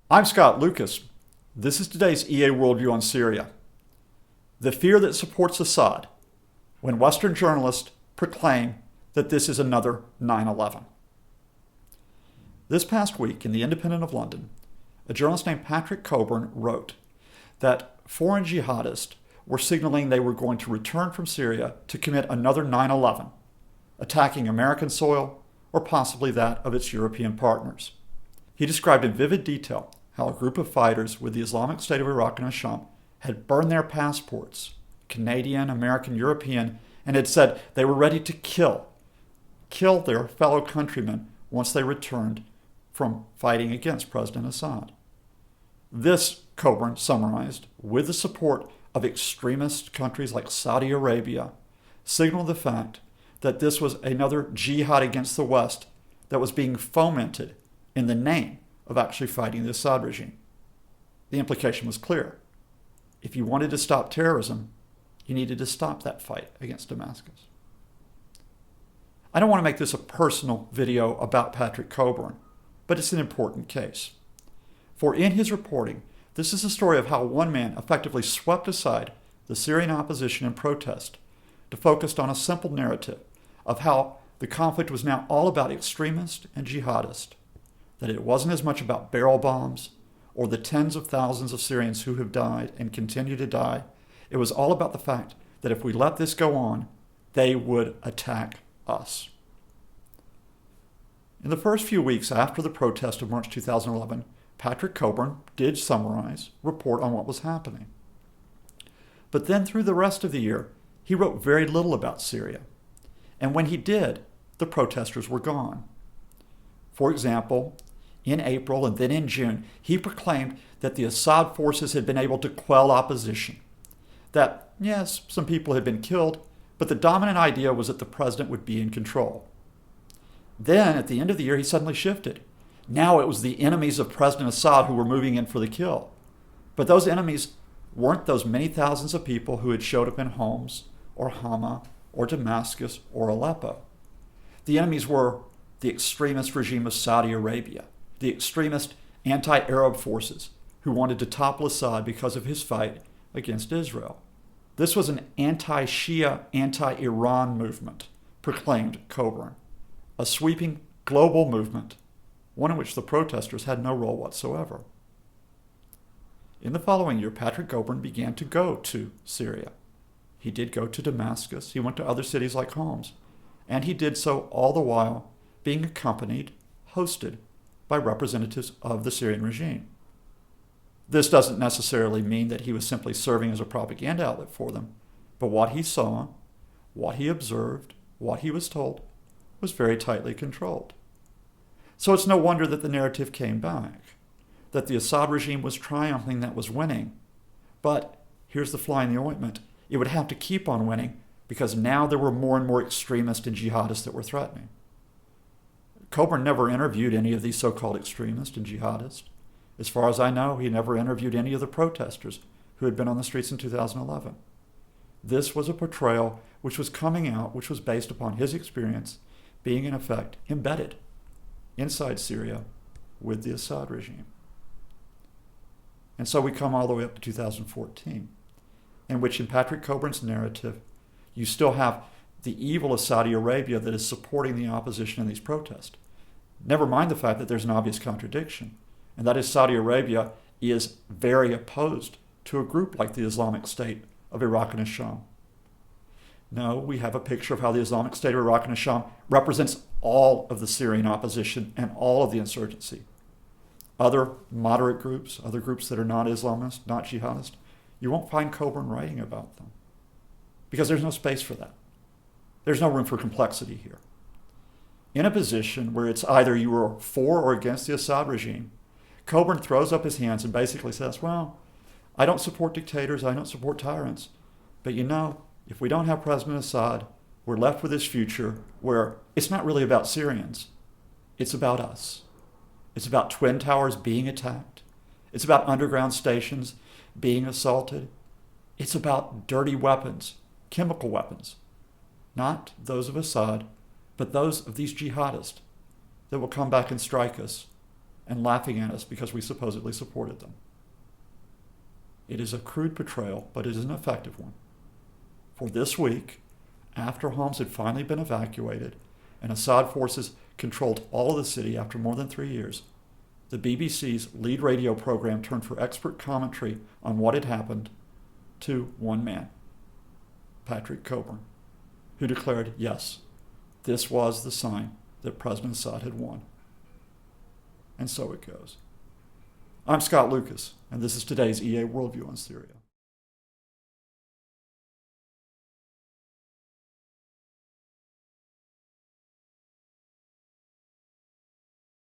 I'm Scott Lucas. This is today's EAWorldView on Syria. The fear that supports Assad when Western journalists proclaim that this is another 9/11. This past week in The Independent of London, a journalist named Patrick Coburn wrote that foreign jihadists were signaling they were going to return from Syria to commit another 9/11, attacking American soil or possibly that of its European partners. He described in vivid detail how a group of fighters with the Islamic State of Iraq and Assad had burned their passports, Canadian, American, European, and had said they were ready to kill their fellow countrymen once they returned from fighting against President Assad. This, Coburn summarized, with the support of extremist countries like Saudi Arabia, signaled the fact that this was another jihad against the West that was being fomented in the name of actually fighting the Assad regime. The implication was clear. If you wanted to stop terrorism, you needed to stop that fight against Damascus. I don't want to make this a personal video about Patrick Coburn, but it's an important case. For in his reporting, this is a story of how one man effectively swept aside the Syrian opposition and protest to focus on a simple narrative of how the conflict was now all about extremists and jihadists, that it wasn't as much about barrel bombs or the tens of thousands of Syrians who have died and continue to die. It was all about the fact that if we let this go on, they would attack us. In the first few weeks after the protest of March 2011, Patrick Coburn did summarize, report on what was happening. But then through the rest of the year, he wrote very little about Syria. And when he did, the protesters were gone. For example, in April and then in June, he proclaimed that the Assad forces had been able to quell opposition. That, yes, some people had been killed, but the dominant idea was that the president would be in control. Then, at the end of the year, he suddenly shifted. Now it was the enemies of President Assad who were moving in for the kill. But those enemies weren't those many thousands of people who had showed up in Homs or Hama or Damascus or Aleppo. The enemies were the extremist regime of Saudi Arabia, the extremist anti-Arab forces who wanted to topple Assad because of his fight against Israel. This was an anti-Shia, anti-Iran movement, proclaimed Coburn, a sweeping global movement, one in which the protesters had no role whatsoever. In the following year, Patrick Coburn began to go to Syria. He did go to Damascus. He went to other cities like Homs. And he did so all the while being accompanied, hosted by representatives of the Syrian regime. This doesn't necessarily mean that he was simply serving as a propaganda outlet for them, but what he saw, what he observed, what he was told was very tightly controlled. So it's no wonder that the narrative came back, that the Assad regime was triumphing, that was winning. But here's the fly in the ointment. It would have to keep on winning because now there were more and more extremists and jihadists that were threatening. Coburn never interviewed any of these so-called extremists and jihadists. As far as I know, he never interviewed any of the protesters who had been on the streets in 2011. This was a portrayal which was coming out, which was based upon his experience being, in effect, embedded inside Syria with the Assad regime. And so we come all the way up to 2014, in which in Patrick Coburn's narrative, you still have the evil of Saudi Arabia that is supporting the opposition in these protests. Never mind the fact that there's an obvious contradiction, and that is Saudi Arabia is very opposed to a group like the Islamic State of Iraq and Assad. No, we have a picture of how the Islamic State of Iraq and Assad represents all of the Syrian opposition and all of the insurgency. Other moderate groups, other groups that are not Islamist, not jihadist, you won't find Coburn writing about them because there's no space for that. There's no room for complexity here. In a position where it's either you are for or against the Assad regime, Coburn throws up his hands and basically says, well, I don't support dictators, I don't support tyrants, but you know, if we don't have President Assad, we're left with this future where it's not really about Syrians, it's about us. It's about twin towers being attacked. It's about underground stations being assaulted. It's about dirty weapons, chemical weapons, not those of Assad, but those of these jihadists that will come back and strike us and laughing at us because we supposedly supported them. It is a crude betrayal, but it is an effective one. For this week, after Homs had finally been evacuated and Assad forces controlled all of the city after more than 3 years, the BBC's lead radio program turned for expert commentary on what had happened to one man, Patrick Coburn, who declared, yes, this was the sign that President Assad had won. And so it goes. I'm Scott Lucas, and this is today's EA Worldview on Syria.